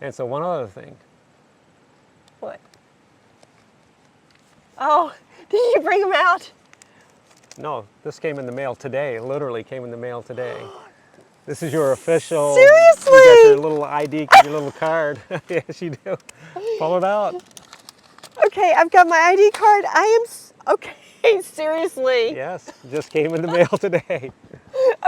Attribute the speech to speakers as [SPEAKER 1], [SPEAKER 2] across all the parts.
[SPEAKER 1] And so one other thing.
[SPEAKER 2] What? Oh, did you bring them out?
[SPEAKER 1] No, this came in the mail today. It literally came in the mail today. This is your official.
[SPEAKER 2] Seriously?
[SPEAKER 1] You got your little ID, your little card. Yes, you do. Pull it out.
[SPEAKER 2] Okay, I've got my ID card. Okay, seriously.
[SPEAKER 1] Yes, just came in the mail today.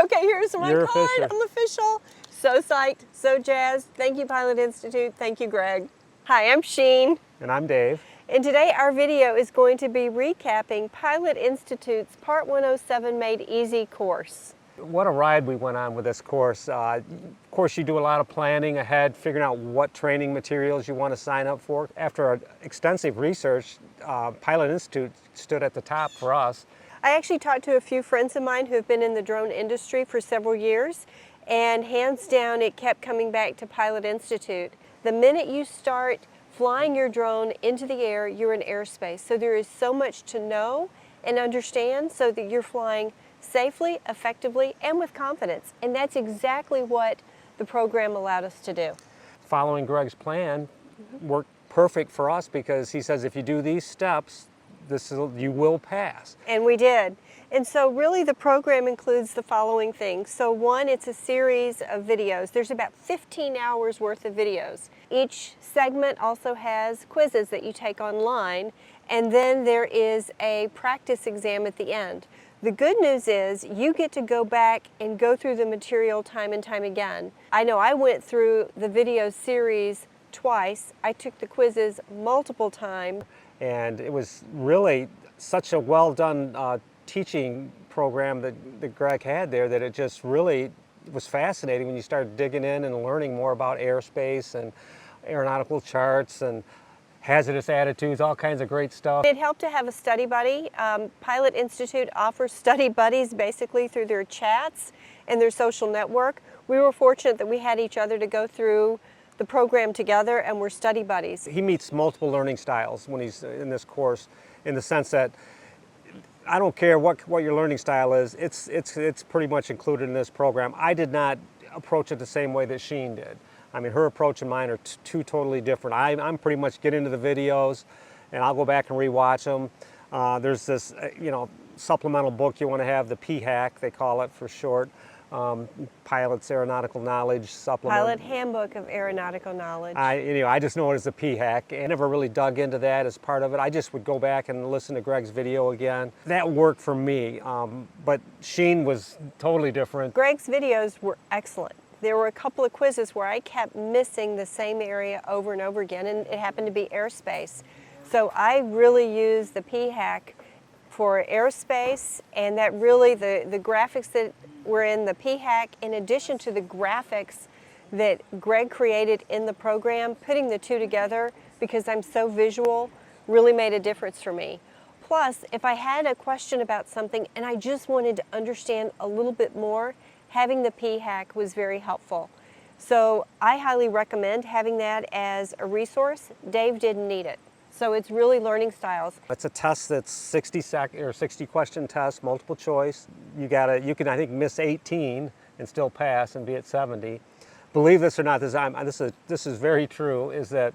[SPEAKER 2] Okay, here's my
[SPEAKER 1] You're
[SPEAKER 2] card.
[SPEAKER 1] official.
[SPEAKER 2] I'm official. So psyched, so jazzed. Thank you, Pilot Institute. Thank you, Greg. Hi, I'm Sheen.
[SPEAKER 1] And I'm Dave.
[SPEAKER 2] And today our video is going to be recapping Pilot Institute's Part 107 Made Easy course.
[SPEAKER 1] What a ride we went on with this course. Of course, you do a lot of planning ahead, figuring out what training materials you want to sign up for. After extensive research, Pilot Institute stood at the top for us.
[SPEAKER 2] I actually talked to a few friends of mine who have been in the drone industry for several years, and hands down it kept coming back to Pilot Institute. The minute you start flying your drone into the air, you're in airspace. So there is so much to know and understand so that you're flying safely, effectively, and with confidence. And that's exactly what the program allowed us to do.
[SPEAKER 1] Following Greg's plan worked perfect for us because he says if you do these steps, you will pass.
[SPEAKER 2] And we did. And so really the program includes the following things. So one, it's a series of videos. There's about 15 hours worth of videos. Each segment also has quizzes that you take online, and then there is a practice exam at the end. The good news is you get to go back and go through the material time and time again. I know I went through the video series twice. I took the quizzes multiple times.
[SPEAKER 1] And it was really such a well done teaching program that Greg had there that it just really was fascinating when you started digging in and learning more about airspace and aeronautical charts and hazardous attitudes, all kinds of great stuff.
[SPEAKER 2] It helped to have a study buddy. Pilot Institute offers study buddies basically through their chats and their social network. We were fortunate that we had each other to go through the program together, and we're study buddies.
[SPEAKER 1] He meets multiple learning styles when he's in this course, in the sense that I don't care what your learning style is, it's pretty much included in this program. I did not approach it the same way that Sheen did. I mean, her approach and mine are two totally different. I'm pretty much get into the videos and I'll go back and rewatch them. There's this, supplemental book you want to have, the PHAK, they call it for short. Pilot's Aeronautical Knowledge Supplement.
[SPEAKER 2] Pilot Handbook of Aeronautical Knowledge.
[SPEAKER 1] I just know it as a PHAK. I never really dug into that as part of it. I just would go back and listen to Greg's video again. That worked for me, but Sheen was totally different.
[SPEAKER 2] Greg's videos were excellent. There were a couple of quizzes where I kept missing the same area over and over again, and it happened to be airspace. So I really used the PHAK for airspace, and that really, the graphics that were in the PHAK, in addition to the graphics that Greg created in the program, putting the two together, because I'm so visual, really made a difference for me. Plus, if I had a question about something and I just wanted to understand a little bit more, having the PHAK was very helpful. So I highly recommend having that as a resource. Dave didn't need it. So it's really learning styles.
[SPEAKER 1] It's a test that's 60 question test, multiple choice. You can I think miss 18 and still pass and be at 70. Believe this or not, this is very true, is that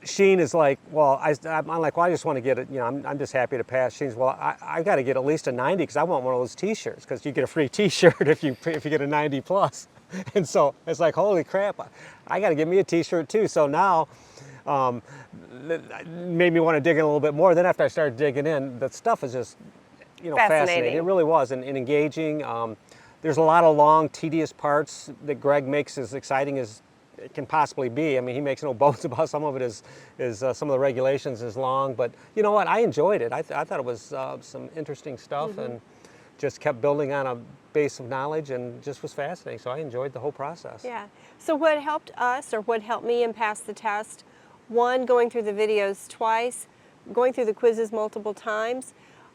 [SPEAKER 1] Sheen is like, well, I'm like, well, I just want to get it, I'm just happy to pass. Sheen's, well, I got to get at least a 90 because I want one of those t-shirts, because you get a free t-shirt if you get a 90 plus. And so it's like, holy crap, I got to get me a t-shirt too. So now, made me want to dig in a little bit more. Then after I started digging in, the stuff is just, fascinating. It really was, and engaging. There's a lot of long, tedious parts that Greg makes as exciting as it can possibly be. I mean, he makes no bones about some of it. Is some of the regulations is long, but you know what? I enjoyed it. I thought it was some interesting stuff, and just kept building on a base of knowledge, and just was fascinating. So I enjoyed the whole process.
[SPEAKER 2] Yeah. So what helped us, or what helped me and pass the test? One, going through the videos twice, going through the quizzes multiple times.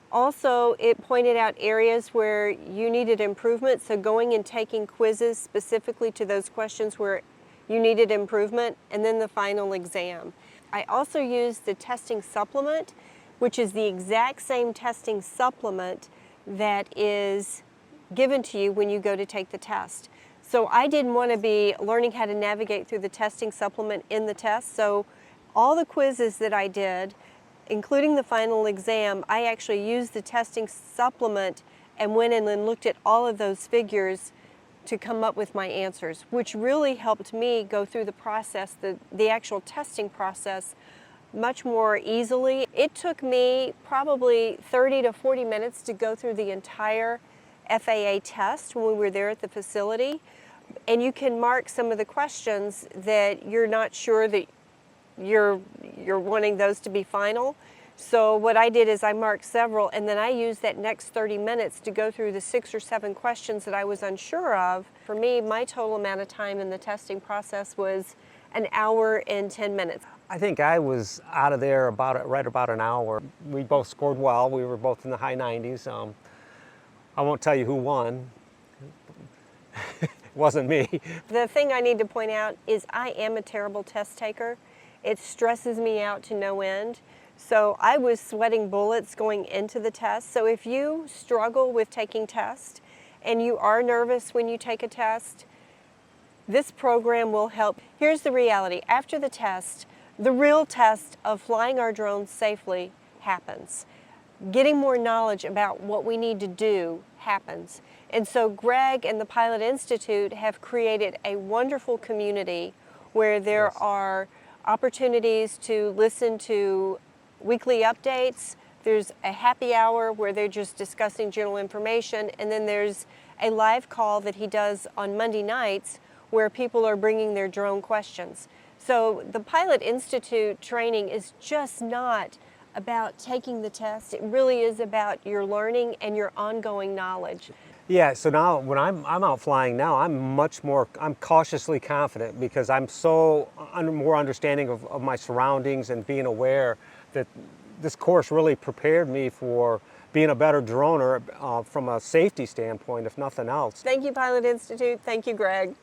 [SPEAKER 2] Also, it pointed out areas where you needed improvement, so going and taking quizzes specifically to those questions where you needed improvement, and then the final exam. I also used the testing supplement, which is the exact same testing supplement that is given to you when you go to take the test. So I didn't want to be learning how to navigate through the testing supplement in the test. So all the quizzes that I did, including the final exam, I actually used the testing supplement and went in and looked at all of those figures to come up with my answers, which really helped me go through the process, the actual testing process, much more easily. It took me probably 30 to 40 minutes to go through the entire FAA test when we were there at the facility. And you can mark some of the questions that you're not sure that you're wanting those to be final. So what I did is I marked several, and then I used that next 30 minutes to go through the 6 or 7 questions that I was unsure of. For me, my total amount of time in the testing process was an hour and 10 minutes.
[SPEAKER 1] I think I was out of there right about an hour. We both scored well. We were both in the high 90s. I won't tell you who won. It wasn't me.
[SPEAKER 2] The thing I need to point out is I am a terrible test taker. It stresses me out to no end. So I was sweating bullets going into the test. So if you struggle with taking tests and you are nervous when you take a test, this program will help. Here's the reality. After the test, the real test of flying our drones safely happens. Getting more knowledge about what we need to do happens. And so Greg and the Pilot Institute have created a wonderful community where there
[SPEAKER 1] Yes.
[SPEAKER 2] are opportunities to listen to weekly updates. There's a happy hour where they're just discussing general information, and then there's a live call that he does on Monday nights where people are bringing their drone questions. So the Pilot Institute training is just not about taking the test. It really is about your learning and your ongoing knowledge.
[SPEAKER 1] Yeah, so now when I'm out flying now, I'm cautiously confident because I'm so more understanding of my surroundings and being aware that this course really prepared me for being a better droner from a safety standpoint, if nothing else.
[SPEAKER 2] Thank you, Pilot Institute. Thank you, Greg.